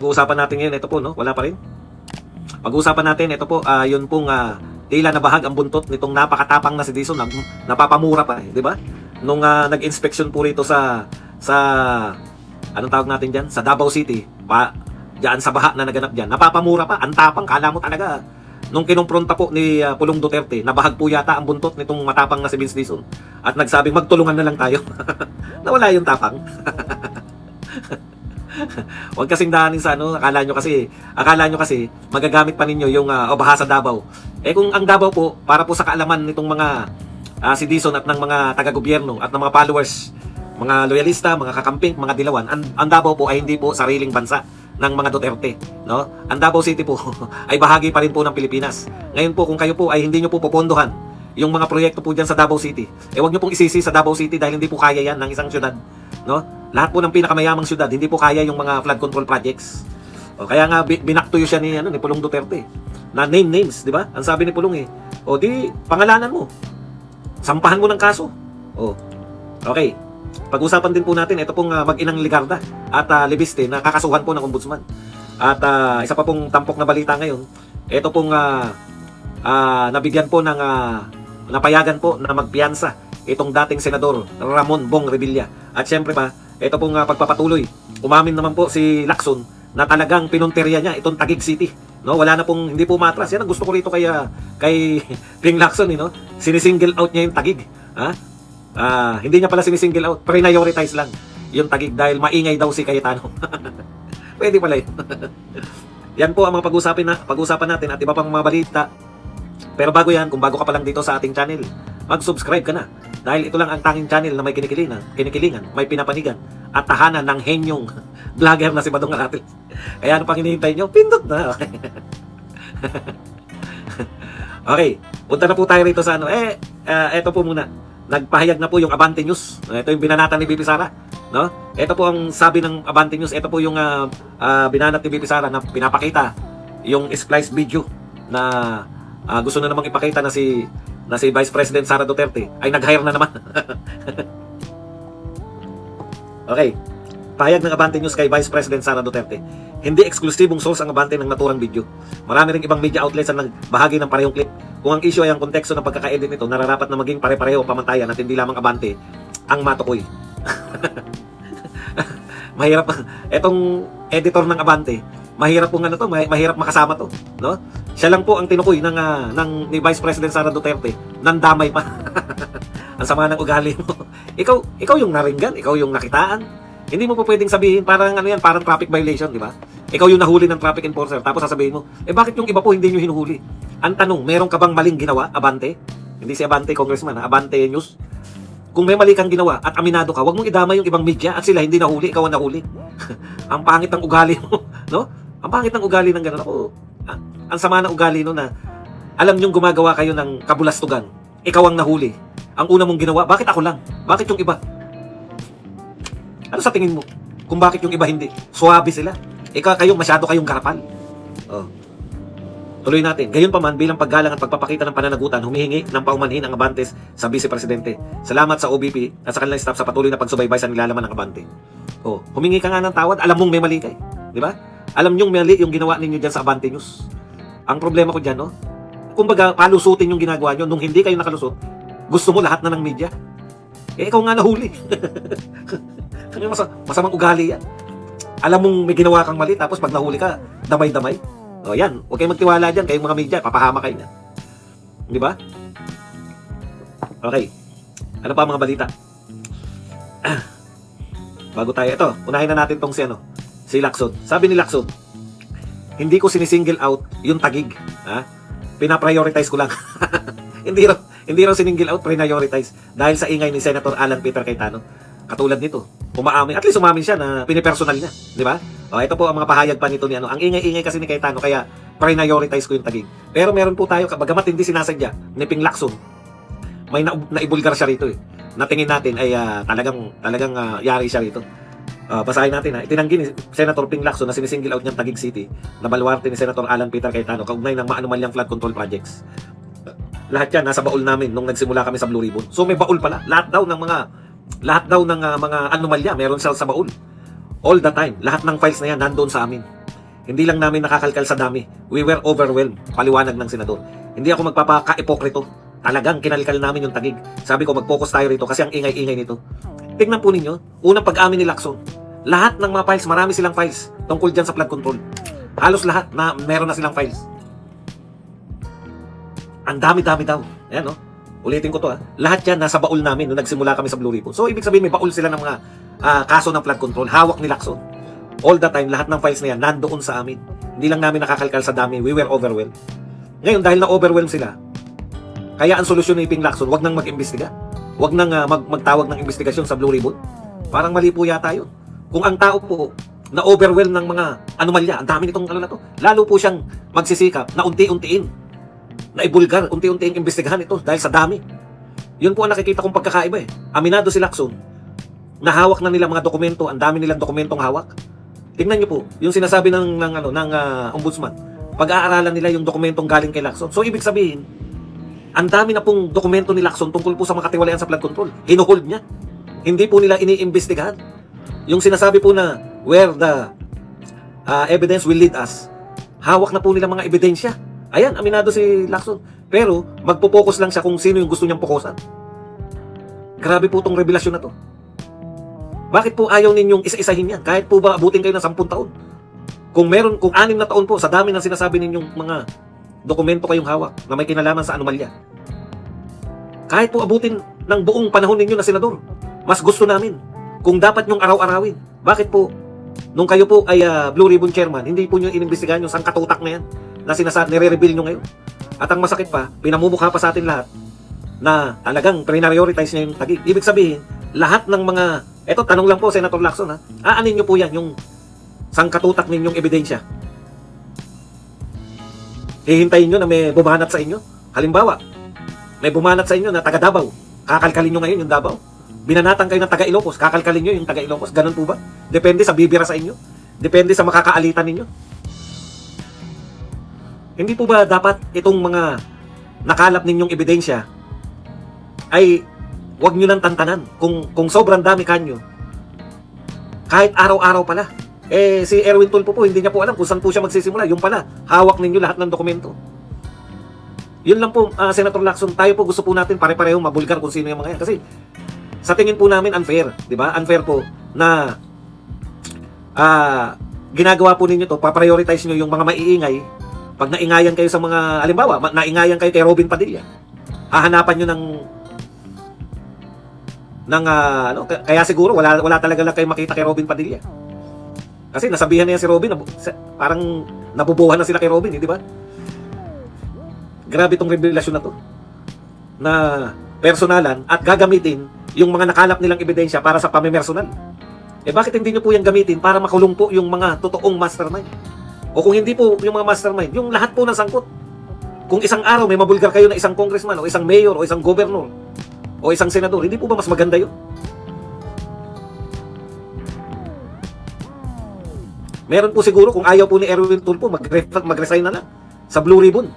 Pag-uusapan natin ngayon, ito po, no? Wala pa rin. Pag-uusapan natin, ito po, yun pong tila nabahag ang buntot nitong napakatapang na si Dizon, napapamura pa, di ba? Nung nag-inspection po rito sa anong tawag natin dyan? Sa Davao City, dyan sa baha na naganap dyan, napapamura pa, ang tapang, kala mo talaga. Nung kinumpronta po ni Pulong Duterte, nabahag po yata ang buntot nitong matapang na si Vince Dizon. At nagsabing, magtulungan na lang tayo. Nawala yung tapang. Huwag kasing dahanin sa akala nyo kasi magagamit pa ninyo yung baha sa Davao. Eh kung ang Davao po, para po sa kaalaman nitong mga si Dizon at ng mga taga-gobyerno at ng mga followers, mga loyalista, mga kakamping, mga dilawan, ang Davao po ay hindi po sariling bansa ng mga Duterte, no? Ang Davao City po ay bahagi pa rin po ng Pilipinas. Ngayon po, kung kayo po ay hindi nyo po popondohan yung mga proyekto po dyan sa Davao City, eh wag nyo pong isisi sa Davao City dahil hindi po kaya yan ng isang syudad, no? Lahat po ng pinakamayamang syudad, hindi po kaya yung mga flood control projects. O, kaya nga binaktuyo siya ni Pulong Duterte na names, di ba? Ang sabi ni Pulong o di pangalanan mo. Sampahan mo ng kaso. O. Okay. Pag-usapan din po natin ito pong mag-inang Ligarda at Libiste na kakasuhan po ng ombudsman. At isa pa pong tampok na balita ngayon, ito pong nabigyan po ng napayagan po na magpiyansa itong dating senador Ramon Bong Revilla. At syempre pa, ito pong pagpapatuloy. Umamin naman po si Lacson na talagang pinunteriya niya itong Taguig City. No, wala na pong hindi po matras. Yan ang gusto ko rito kay Ping Lacson, no? Sinisingle out niya yung Taguig. Hindi niya pala sinisingle out, prioritize lang yung Taguig dahil maingay daw si Cayetano. Pwede pala yun. Yan po ang mga pag-usapan natin at iba pang mga balita. Pero bago yan, kung bago ka pa lang dito sa ating channel, mag-subscribe ka na. Dahil ito lang ang tanging channel na may kinikilingan, may pinapanigan, at tahanan ng henyong vlogger na si Badong Aratil. Kaya ano pang hinihintay nyo? Pindot na. Okay, punta na po tayo rito sa eto po muna. Nagpahayag na po yung Abante News. Ito yung binanatan ni BP Sara, no? Ito po ang sabi ng Abante News. Ito po yung binanat ni BP Sara na pinapakita yung splice video na gusto na namang ipakita na si Vice President Sara Duterte ay nag-hire na naman. Okay. Pahayag ng Abante News kay Vice President Sara Duterte. Hindi eksklusibong source ang Abante ng naturang video. Marami ring ibang media outlets ang nagbahagi ng parehong clip. Kung ang issue ay ang konteksto ng pagkaka-edit nito, nararapat na maging pare-pareho pamantayan at hindi lamang Abante ang matukoy. Mahirap. Etong editor ng Abante, mahirap pong mahirap makasama to, no? Siya lang po ang tinukoy ni Vice President Sara Duterte, nandamay pa. Ang sama ng ugali mo. Ikaw yung naringgan, ikaw yung nakitaan. Hindi mo po pwedeng sabihin parang parang traffic violation, di ba? Ikaw yung nahuli ng traffic enforcer, tapos sasabihin mo, bakit yung iba po hindi nyo hinuhuli? Ang tanong, meron ka bang maling ginawa, Abante? Hindi si Abante Congressman, Abante News. Kung may mali kang ginawa at aminado ka, wag mong idama yung ibang media at sila hindi nahuli, ikaw ang nahuli. Ang pangit ng ugali mo, no? Ang pangit ng ugali ng gano'n. Ang sama ng ugali no na alam nyong gumagawa kayo ng kabulastugan. Ikaw ang nahuli. Ang una mong ginawa, bakit ako lang? Bakit yung iba? Ano sa tingin mo? Kung bakit yung iba hindi? Suwabe sila. Masyado kayong garapal. Tuloy natin. Gayunpaman, bilang paggalang at pagpapakita ng pananagutan, humihingi ng paumanhin ang Abantes sa Vice Presidente. Salamat sa OBP at sa kanilang staff sa patuloy na pagsubaybay sa nilalaman ng Abante. Humingi ka nga ng tawad, alam mong may mali kay. Di ba? Alam nyong mali yung ginawa ninyo dyan sa Abante News. Ang problema ko dyan, no? Kumbaga, palusutin yung ginagawa nyo. Nung hindi kayo nakalusot, gusto mo lahat na ng media. Ikaw nga nahuli. Masamang ugali yan. Alam mong may ginawa kang mali, tapos pag nahuli ka, damay-damay. Yan. Huwag kayong magtiwala dyan. Kayong mga media, papahama kayo na. Di ba? Okay. Ano pa mga balita? Bago tayo. Ito, unahin na natin tong si Lacson. Sabi ni Lacson, hindi ko sinisingle out yung Taguig. Pinaprioritize ko lang. Hindi raw sininggle out, prioritize. Dahil sa ingay ni Senator Alan Peter Cayetano. Katulad nito, umaamin. At least umamin siya na pinipersonal niya. Di ba? Ito po ang mga pahayag pa nito ni Ang ingay-ingay kasi ni Cayetano, kaya prioritize ko yung Taguig. Pero meron po tayo, bagamat hindi sinasadya, ni Ping Lacson, may naibulgar siya rito Natingin natin ay talagang yari siya rito. Basahin natin Itinanggi ni Senator Ping Lacson na sinisingle out niyang Taguig City na baluarte ni Senator Alan Peter Cayetano kaugnay ng maanumalyang flood control projects. Lahat yan nasa baul namin nung nagsimula kami sa Blue Ribbon. So may baul pala. Lahat daw ng mga anomalya meron siya sa baul. All the time. Lahat ng files na yan nandoon sa amin. Hindi lang namin nakakalkal sa dami. We were overwhelmed. Paliwanag ng senador. Hindi ako magpapaka-ipokrito. Talagang kinalkal namin yung Taguig. Sabi ko, mag-focus tayo rito kasi ang ingay-ingay nito. Tingnan po ninyo, unang pag-amin ni Lacson, lahat ng mga files, marami silang files tungkol dyan sa flood control. Halos lahat na meron na silang files. Ang dami-dami daw. Ayan, no? Ulitin ko to, ha. Lahat yan nasa baul namin nung nagsimula kami sa Blue Ribbon. So, ibig sabihin, may baul sila ng mga kaso ng flood control. Hawak ni Lacson. All the time, lahat ng files na yan, nandoon sa amin. Hindi lang namin nakakalkal sa dami. We were overwhelmed. Ngayon, dahil na-overwhelmed sila, kaya ang solusyon ni Ping Lacson, wag nang mag-imbestiga. Wag nang magtawag ng investigasyon sa Blue Ribbon. Parang mali po yata yun. Kung ang tao po na-overwhelm ng mga anomalya, ang dami nitong ano na to, lalo po siyang magsisikap na unti-untiin, na ibulgar, unti-untiin imbestigahan ito dahil sa dami. Yun po ang nakikita kong pagkakaiba eh. Aminado si Lacson, nahawak na nila mga dokumento, ang dami nilang dokumentong hawak. Tingnan niyo po, yung sinasabi ng ombudsman, pag-aaralan nila yung dokumentong galing kay Lacson. So ibig sabihin, ang dami na pong dokumento ni Lacson tungkol po sa mga katiwalian sa flood control. Hinuhold niya. Hindi po nila iniimbestigahan. Yung sinasabi po na where the evidence will lead us, hawak na po nila mga ebidensya. Ayan, aminado si Lacson. Pero magpo-focus lang siya kung sino yung gusto niyang pokusan. Grabe po tong revelasyon na to. Bakit po ayaw ninyong isa-isahin yan? Kahit po ba abutin kayo ng 10 taon? Kung 6 na taon po, sa dami ng sinasabi ninyong mga dokumento kayong hawak na may kinalaman sa anomalya. Kahit po abutin ng buong panahon ninyo na senador, mas gusto namin kung dapat nyong araw-arawin. Bakit po, nung kayo po ay Blue Ribbon Chairman, hindi po nyo inimbestigahan yung sangkatutak na yan na nire-reveal nyo ngayon. At ang masakit pa, pinamumukha pa sa atin lahat na talagang prioritize niya yung Taguig. Ibig sabihin, lahat ng mga, eto tanong lang po Senator Lacson, aanin nyo po yan yung sangkatutak ninyong ebidensya. Hihintayin nyo na may bumanat sa inyo. Halimbawa, may bumanat sa inyo na taga Davao. Kakalkalin nyo ngayon yung Davao. Binanatan kayo ng taga Ilocos. Kakalkalin nyo yung taga Ilocos. Ganun po ba? Depende sa bibira sa inyo. Depende sa makakaalitan ninyo. Hindi po ba dapat itong mga nakalap ninyong ebidensya ay wag nyo lang tantanan. Kung sobrang dami kanyo, kahit araw-araw pala, si Erwin Tulfo po, hindi niya po alam kung saan po siya magsisimula. Yung pala, hawak ninyo lahat ng dokumento. Yun lang po, Senator Lacson, tayo po gusto po natin pare-pareho mabulgar kung sino yung mga yan. Kasi sa tingin po namin unfair, di ba? Unfair po na ginagawa po ninyo to, pa-prioritize nyo yung mga maiingay. Pag naingayan kayo sa mga, halimbawa, naingayan kayo kay Robin Padilla, hahanapan nyo kaya siguro wala talaga lang kayo makita kay Robin Padilla. Kasi nasabihan niya si Robin, parang nabubuhan na sila kay Robin, di ba? Grabe tong revelasyon na to. Na personalan at gagamitin yung mga nakalap nilang ebidensya para sa pamimersonal. Bakit hindi nyo po yan gamitin para makulong po yung mga totoong mastermind? O kung hindi po yung mga mastermind, yung lahat po ng sangkot. Kung isang araw may mabulgar kayo na isang congressman o isang mayor o isang governor o isang senador, hindi po ba mas maganda yun? Meron po siguro kung ayaw po ni Erwin Tulfo, mag-resign na lang sa Blue Ribbon.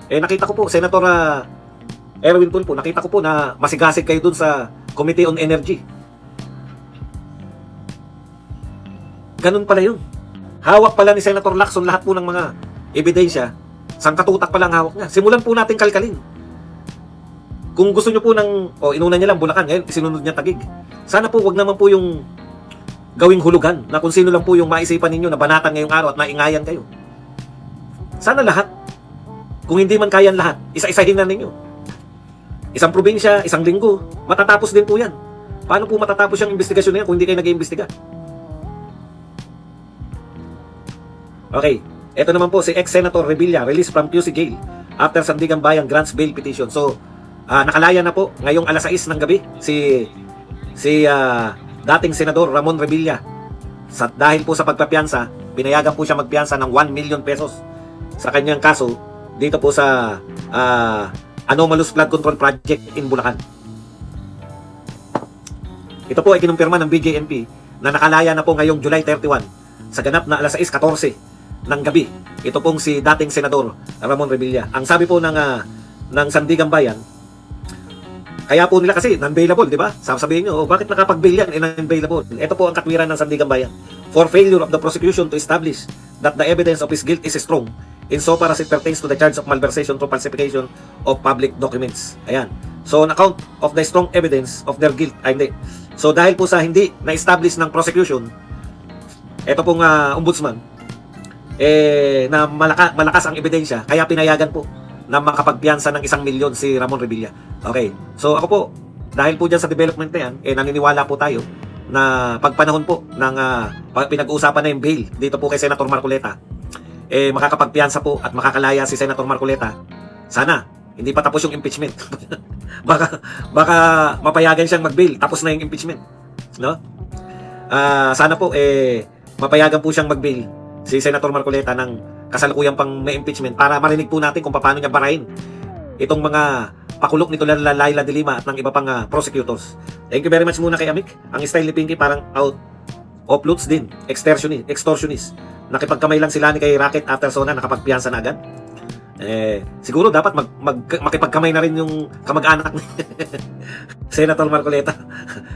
Nakita ko po, Senator Erwin Tulfo, nakita ko po na masigasig kayo dun sa Committee on Energy. Ganun pala yun. Hawak pala ni Senator Lacson lahat po ng mga ebidensya. Sangkatutak pala ang hawak niya. Simulan po natin kalkalin. Kung gusto nyo po inuna niya lang Bulacan, ngayon sinunod niya Taguig. Sana po wag naman po yung gawing hulugan na kung sino lang po yung maisipan ninyo na banatan ngayong araw at naingayan kayo. Sana lahat. Kung hindi man kayan lahat, isa-isahin na ninyo. Isang probinsya, isang linggo, matatapos din po yan. Paano po matatapos yung investigasyon na yan kung hindi kayo nag-iimbestiga? Okay, eto naman po si ex-Senator Revilla, released from QC Jail after Sandigan Bayan grants bail petition. So, nakalaya na po ngayong alas 6 ng gabi si dating Senador Ramon Revilla. Dahil po sa pagpapiyansa, binayagan po siya magpiyansa ng 1 million pesos sa kanyang kaso dito po sa Anomalous Flood Control Project in Bulacan. Ito po ay kinumpirma ng BJNP na nakalaya na po ngayong July 31 sa ganap na alas 6:14 ng gabi. Ito pong si dating Senador Ramon Revilla. Ang sabi po ng Sandigan Bayan, kaya po nila kasi non-bailable, di ba? Sasabihin nyo, bakit nakapag-bail yan? Non-bailable. Ito po ang katwiran ng Sandigan Bayan. for failure of the prosecution to establish that the evidence of his guilt is strong insofar as it pertains to the charge of malversation through falsification of public documents. Ayan. So, on account of the strong evidence of their guilt, hindi. So, dahil po sa hindi na-establish ng prosecution, ito pong ombudsman, na malakas ang ebidensya, kaya pinayagan po na makapagpiyansa ng 1 milyon si Ramon Revilla. Okay. So, ako po, dahil po dyan sa development na yan, naniniwala po tayo na pagpanahon po ng pinag-uusapan na yung bail dito po kay Senator Marcoleta, makakapagpiyansa po at makakalaya si Senator Marcoleta. Sana hindi pa tapos yung impeachment. baka mapayagan siyang mag-bail tapos na yung impeachment, no? Sana po mapayagan po siyang mag-bail si Senator Marcoleta ng kasalukuyang pang may impeachment para marinig po natin kung paano niya barahin itong mga pakulok nito Laila de Lima at ng iba pang prosecutors. Thank you very much muna kay Amik. Ang style ni Pinky parang out of loots din, extortionist. Nakipagkamay lang sila ni kay Racket after Sona, nakapagpiyansa na agad. Siguro dapat makipagkamay na rin yung kamag-anak ni Senator Marcoleta.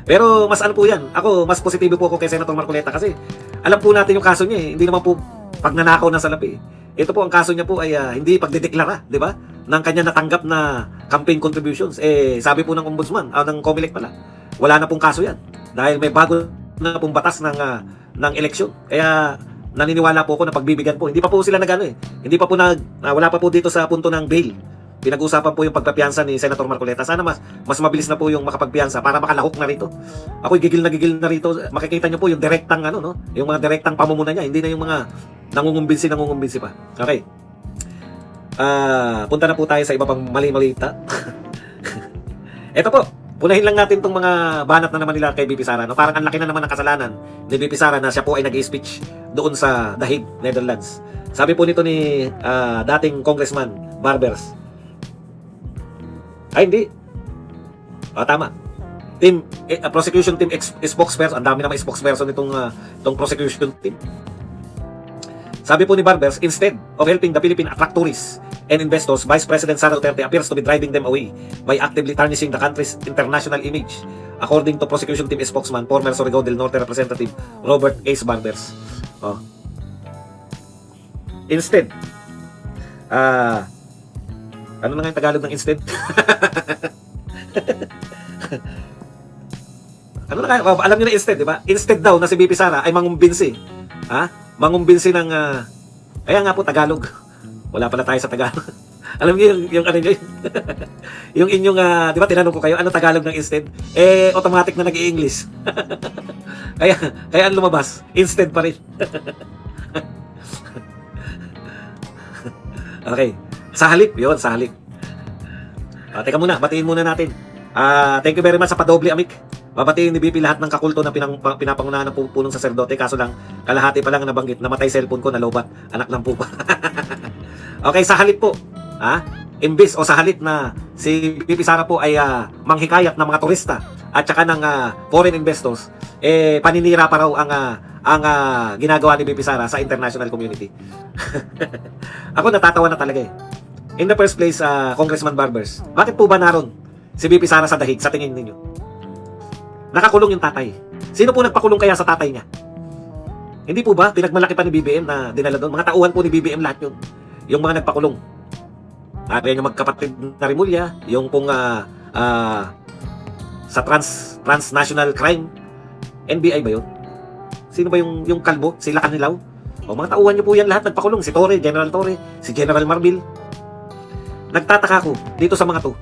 Pero mas ano po yan, ako mas positibo po ako kay Senator Marcoleta kasi alam po natin yung kaso niya hindi naman po pagnanakaw ng salapi. Ito po ang kaso niya po ay hindi pagdedeklara, di ba? Ng kanya natanggap na campaign contributions. Sabi po ng ombudsman, ng COMELEC pala, wala na pong kaso yan dahil may bago na pong batas ng eleksyon. Kaya naniniwala po ako na pagbibigyan po. Hindi pa po sila nagano Hindi pa po wala pa po dito sa punto ng bail. Pinag-usapan po yung pagpapiyansa ni Senator Marcoleta. Sana mas mabilis na po yung makapagpiyansa para makalahok na rito. Ako gigil na rito. Makikita niyo po yung direktang yung mga direktang pamumuna niya, hindi na yung mga nangungumbinsi pa. Okay. Punta na po tayo sa iba pang mali-malita. Ito po, punahin lang natin tong mga banat na naman nila kay BP Sara. Parang ang laki na naman ng kasalanan ni BP Sara na siya po ay nag-speech doon sa The Hague, Netherlands. Sabi po nito ni dating Congressman Barbers. Ay, hindi. Tama. Prosecution team spokesperson. Ang dami naman spokesperson itong prosecution team. Sabi po ni Barbers, instead of helping the Philippine attract tourists and investors, Vice President Sara Duterte appears to be driving them away by actively tarnishing the country's international image, according to prosecution team spokesman, former Surigao del Norte Representative Robert Ace Barbers. Instead, ano na nga yung Tagalog ng instead? Ano na nga? Alam niyo na instead, di ba? Instead daw na si BP Sara ay mangumbinsi. Mangumbinsi ng kaya nga po Tagalog. Wala pala tayo sa Tagalog. Alam niyo yung ano niyo? Yung inyong di ba tinanong ko kayo ano Tagalog ng instead? Automatic na nag-i-English. kaya ang lumabas, instead pa rin. Okay. Sa halip, yun, sa halip. Teka muna, batiin muna natin. Thank you very much sa padoble, Amik. Babatiin ni BP lahat ng kakulto na pinapangunahan ng punong saserdote. Kaso lang, kalahati pa lang nabanggit. Namatay cellphone ko, nalobat. Anak ng pupa. Okay, sa halip po. Imbis o sa halip na si BP Sara po ay manghikayat ng mga turista at saka ng foreign investors, paninira pa raw ang ginagawa ni BP Sara sa international community. Ako natatawa na talaga In the first place, Congressman Barbers, bakit po ba naroon si BP Sara sa dahig sa tingin ninyo? Nakakulong yung tatay. Sino po nagpakulong kaya sa tatay niya? Hindi po ba pinagmalaki pa ni BBM na dinala doon? Mga tauhan po ni BBM lahat yun. Yung mga nagpakulong. At yung magkapatid na Rimulya, yung pong sa transnational crime, NBI ba yun? Sino ba yung kalbo? Sila Canilaw? O mga tauhan niyo po yan lahat nagpakulong. Si Torre, General Torre, si General Marbil. Nagtataka ko dito sa mga to.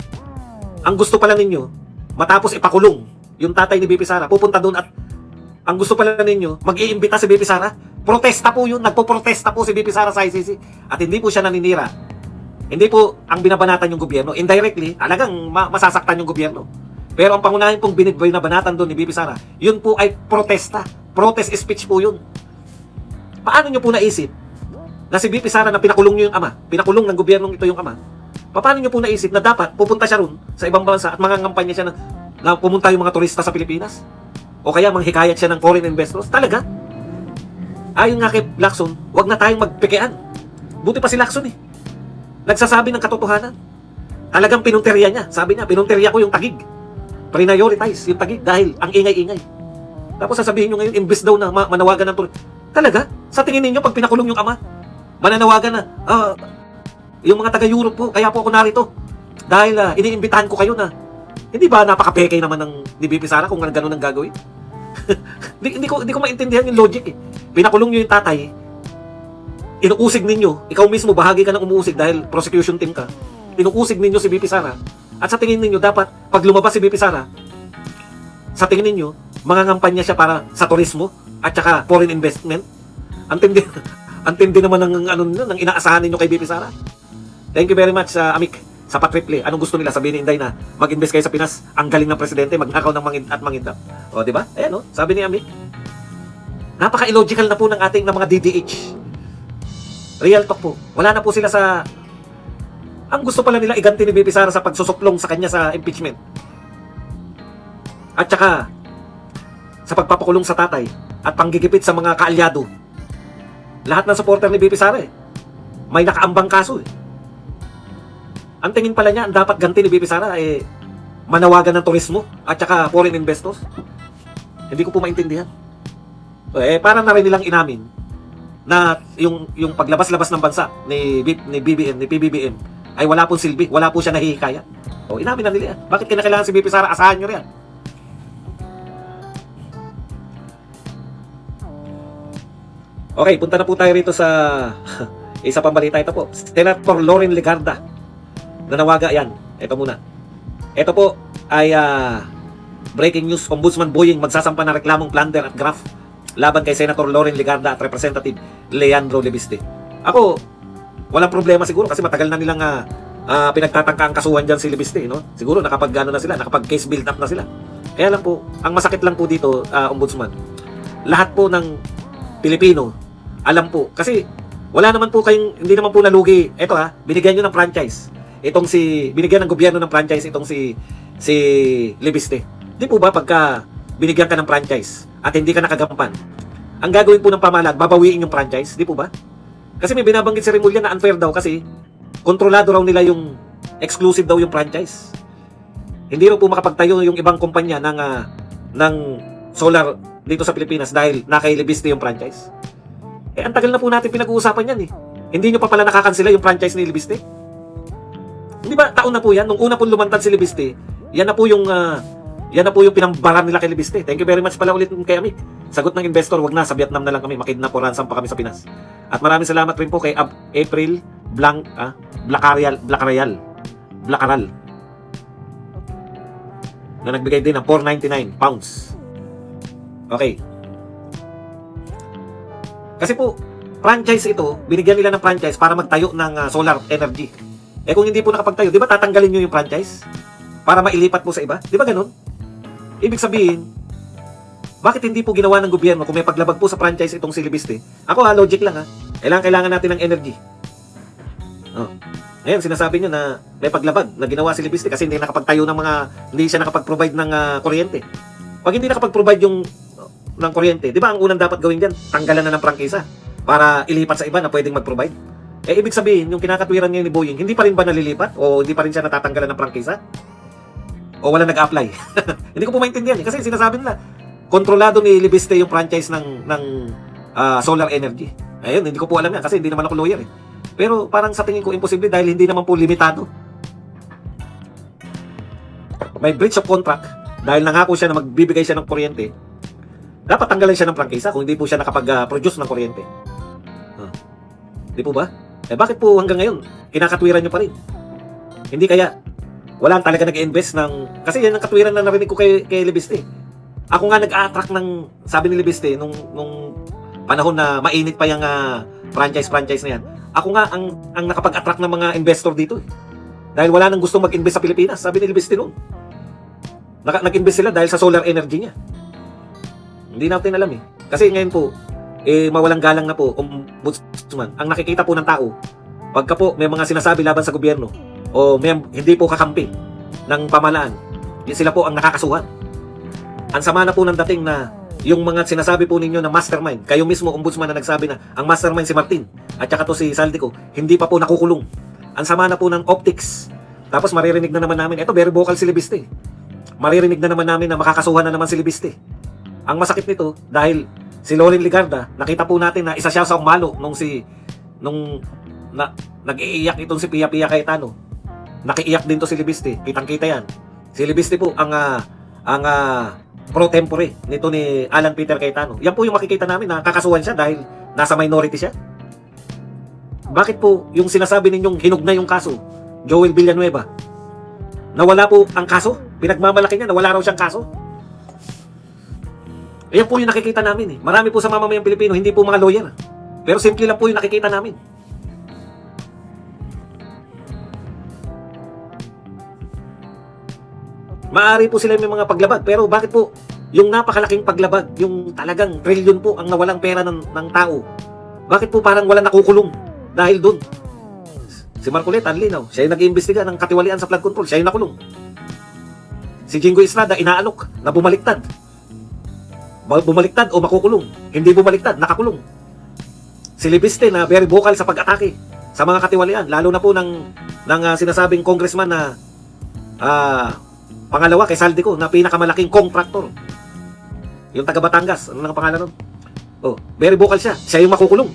Ang gusto pala ninyo, matapos ipakulong yung tatay ni BP Sara, pupunta doon at ang gusto pala ninyo, mag-iimbita si BP Sara. Protesta po yun. Nagpo-protesta po si BP Sara sa ICC. At hindi po siya naninira. Hindi po ang binabanatan yung gobyerno. Indirectly, talagang masasaktan yung gobyerno. Pero ang pangunahin pong binabanatan doon ni BP Sara, yun po ay protesta. Protest speech po yun. Paano nyo po naisip na si BP Sara na pinakulong nyo yung ama, pinakulong ng gobyernong ito yung ama, paano nyo po naisip na dapat pupunta siya ron sa ibang bansa at mangangampanya siya na pumunta yung mga turista sa Pilipinas? O kaya manghikayat siya ng foreign investors? Talaga? Ayon nga kay Lacson, wag na tayong magpekean. Buti pa si Lacson nagsasabi ng katotohanan. Talagang pinunteriya niya. Sabi niya, pinunteriya ko yung Taguig. Prioritize yung Taguig dahil ang ingay-ingay. Tapos sasabihin nyo ngayon, imbes daw na manawagan ng talaga? Sa tingin ninyo, pag pinakulong yung ama, mananawagan na, yung mga taga-Europe po, kaya po ako narito. Dahil iniimbitahan ko kayo na, hindi ba napaka-peke naman ng ni BP Sara kung gano'n ang gagawin? Hindi ko maintindihan yung logic eh. Pinakulong nyo yung tatay, inuusig ninyo, ikaw mismo bahagi ka ng umuusig dahil prosecution team ka. Inuusig ninyo si BP Sara. At sa tingin ninyo, dapat pag lumabas si BP Sara, sa tingin ninyo, mangangampanya siya para sa turismo at saka foreign investment. Antindi naman ng inaasahan ninyo kay BP Sara. Thank you very much, Amik, sa patriple. Anong gusto nila? Sabihin ni Inday na mag-invest kayo sa Pinas. Ang galing ng presidente, magnakaw ng mangindap. O, di ba? Ayan, no? Sabi ni Amik. Napaka-illogical na po ng ating mga DDH. Real talk po. Wala na po sila sa... Ang gusto pala nila iganti ni BP Sara sa pagsusuplong sa kanya sa impeachment. At saka, sa pagpapakulong sa tatay at panggigipit sa mga kaalyado. Lahat ng supporter ni BP Sara may nakaambang kaso eh. Ang tingin pala niya, ang dapat ganti ni BP Sara manawagan ng turismo at saka foreign investors. Hindi ko po maintindihan. Para na rin nilang inamin na yung paglabas-labas ng bansa ni PBBM ay wala pong silbi, wala po siya nahihikaya. Inamin na nila yan. Bakit kinakailangan si BP Sara? Asahan nyo rin yan. Okay, punta na po tayo rito sa isa pang balita. Ito po, Senator Loren Legarda. Nanawaga yan. Ito muna. Ito po ay breaking news. Ombudsman Boying magsasampa ng reklamong plunder at graft laban kay Senator Loren Legarda at Representative Leandro Lebiste. Ako, walang problema siguro kasi matagal na nilang pinagtatangka ang kasuhan dyan si Lebiste, no? Siguro nakapag-ano na sila, nakapag-case build up na sila. Kaya lang po, ang masakit lang po dito, Ombudsman, lahat po ng Pilipino, alam po, kasi wala naman po kayong, hindi naman po nalugi. Ito binigyan nyo ng franchise. Binigyan ng gobyerno ng franchise itong si Lebiste. Di po ba pagka binigyan ka ng franchise at hindi ka nakagampan, ang gagawin po ng pamahalaan, babawiin yung franchise, di po ba? Kasi may binabanggit si Remulla na unfair daw kasi kontrolado raw nila yung exclusive daw yung franchise. Hindi raw po makapagtayo yung ibang kumpanya ng solar dito sa Pilipinas dahil nakay Lebiste yung franchise. Ang tagal na po natin pinag-uusapan yan eh. Hindi nyo pa pala nakakansela yung franchise ni Lebiste. Hindi ba taon na po yan? Nung una po lumantad si Lebiste, yan na po yung pinambaran nila kay Lebiste. Thank you very much pala ulit kay Amik. Sagot ng investor, wag na, sa Vietnam na lang kami, makidnap o ransom pa kami sa Pinas. At maraming salamat rin po kay April Blacaral na nagbigay din ng 499 pounds. Okay. Kasi po, franchise ito, binigyan nila ng franchise para magtayo ng solar energy. Kung hindi po nakapagtayo, di ba tatanggalin nyo yung franchise? Para mailipat po sa iba? Di ba ganun? Ibig sabihin, bakit hindi po ginawa ng gobyerno kung may paglabag po sa franchise itong si Lebiste? Ako logic lang Kailangan natin ng energy. Ngayon, sinasabi nyo na may paglabag na ginawa si Lebiste kasi hindi siya nakapag-provide ng kuryente. Pag hindi nakapag-provide ng kuryente, di ba ang unang dapat gawin dyan? Tanggalan na ng prangkisa para ilipat sa iba na pwedeng mag-provide. Ibig sabihin, yung kinakatwiran ngayon ni Boying, hindi pa rin ba nalilipat? O hindi pa rin siya natatanggalan ng prangkisa? O wala nag-apply? Hindi ko po maintindihan kasi sinasabi nila, kontrolado ni Lebiste yung franchise ng solar energy. Ayun, hindi ko po alam yan kasi hindi naman ako lawyer Pero parang sa tingin ko imposible dahil hindi naman po limitado. May breach of contract dahil nangako siya na magbibigay siya ng kuryente. Dapat tanggalan siya ng prangkisa kung hindi po siya nakapag-produce ng kuryente. Di po ba? Bakit po hanggang ngayon kinakatwiran nyo pa rin? Hindi kaya wala talaga nag-invest ng... Kasi yan ang katwiran na narinig ko kay Lebiste. Ako nga nag-a-attract ng... Sabi ni Lebiste nung panahon na mainit pa yung franchise na yan. Ako nga ang nakapag-attract ng mga investor dito Dahil wala nang gustong mag-invest sa Pilipinas. Sabi ni Lebiste noon. Nag-invest sila dahil sa solar energy niya. Hindi natin alam Kasi ngayon po, mawalang galang na po, Ombudsman. Ang nakikita po ng tao, pagka po may mga sinasabi laban sa gobyerno, o hindi po kakampi ng pamahalaan, sila po ang nakakasuhan. Ang sama na po ng dating na yung mga sinasabi po ninyo na mastermind, kayo mismo Ombudsman na nagsabi na ang mastermind si Martin at saka to si Saldico, hindi pa po nakukulong. Ang sama na po ng optics. Tapos maririnig na naman namin, eto very vocal si Lebiste. Maririnig na naman namin na makakasuhan na naman si Lebiste. ang masakit nito dahil si Loren Legarda, nakita po natin na isa siya sa umalo nung nag-iiyak itong si Pia Cayetano. Nakiiyak din to si Libiste. Kitang-kita yan. Si Libiste po ang pro tempore nito ni Alan Peter Cayetano. Yan po yung makikita namin na kakasuhan siya dahil nasa minority siya. Bakit po yung sinasabi ninyong hinugna yung kaso, Joel Villanueva, nawala po ang kaso? Pinagmamalaki niya, nawala raw siyang kaso? Ayan po yung nakikita namin eh. Marami po sa mamamayang Pilipino, hindi po mga lawyer. Pero simple lang po yung nakikita namin. Maaari po sila may mga paglabag, pero bakit po yung napakalaking paglabag, yung talagang trilyon po ang nawalang pera ng tao, bakit po parang walang nakukulong dahil dun? Si Marcoleta, ang linaw, siya yung nag-iimbestiga ng katiwalian sa flood control, siya yung nakulong. Si Jingo Estrada, inaalok na bumaliktad. Bumaliktad o makukulong? Hindi bumaliktad, nakakulong. Si Libiste na very vocal sa pag-atake sa mga katiwalian, lalo na po ng sinasabing congressman na pangalawa kay Saldico na pinakamalaking contractor. Yung taga Batangas, ano nang pangalan nun? Oh, very vocal siya. Siya yung makukulong.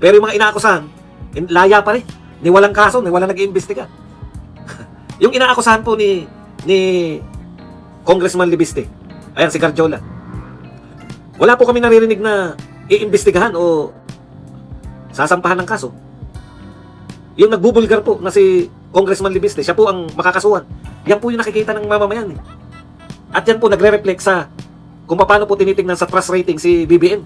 Pero yung mga inaakusahan, laya pa rin. Ni walang kaso, ni walang nag-iimbestiga. Yung inaakusahan po ni Congressman Libiste, ayan si Garjola, wala po kami naririnig na iimbestigahan o sasampahan ng kaso. Yung nagbubulgar po na si Congressman Libiste, siya po ang makakasuhan. Yan po yung nakikita ng mamamayan eh. At yan po nagre-reflect sa kung paano po tinitingnan sa trust rating si BBM.